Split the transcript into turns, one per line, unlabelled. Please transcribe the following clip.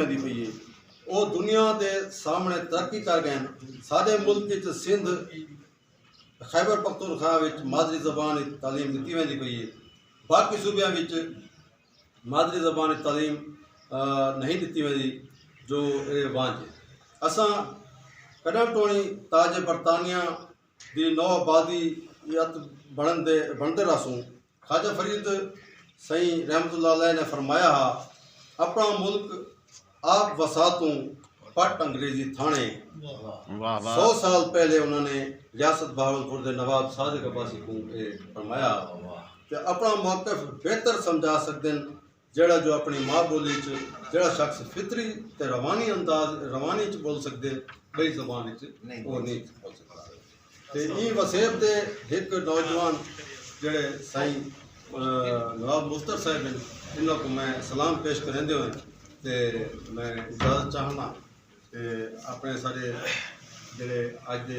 दी पई है वो दुनिया के सामने तरक्की कर गए। साडे मुल्क सिंध खैबर पख्तूनख्वा मादरी ज़बान तालीम दी वेंदी पई है। बाकी सूबे मादरी ज़बान तालीम नहीं दी वेंदी जो वांझ। असां कॾहिं टोणी ताज बरतानिया की नौ आबादी बनते रसूँ। ख्वाजा फरीद सईं रहमतुल्लाह अलैह ने फरमाया हा, अपना मुल्क आप वसातूं पट अंग्रेजी थाने। 100 साल पहले उन्होंने रियासत बहावलपुर के नवाब सादिक अब्बासी को फरमाया कि अपना मौक़िफ़ बेहतर समझा सकते हैं जड़ा जो अपनी माँ बोली जड़ा शख्स फितरी ते रवानी च बोल सकते बई ज़बान वो नहीं बोल सकता। तो ई वसेब दे एक नौजवान जड़े साईं नवाब मुफ्तर साहब हैं, इन्हों को मैं सलाम पेश करेंदे हुए ते मैं इजाज़त चाहना कि अपने सारे जड़े अज दे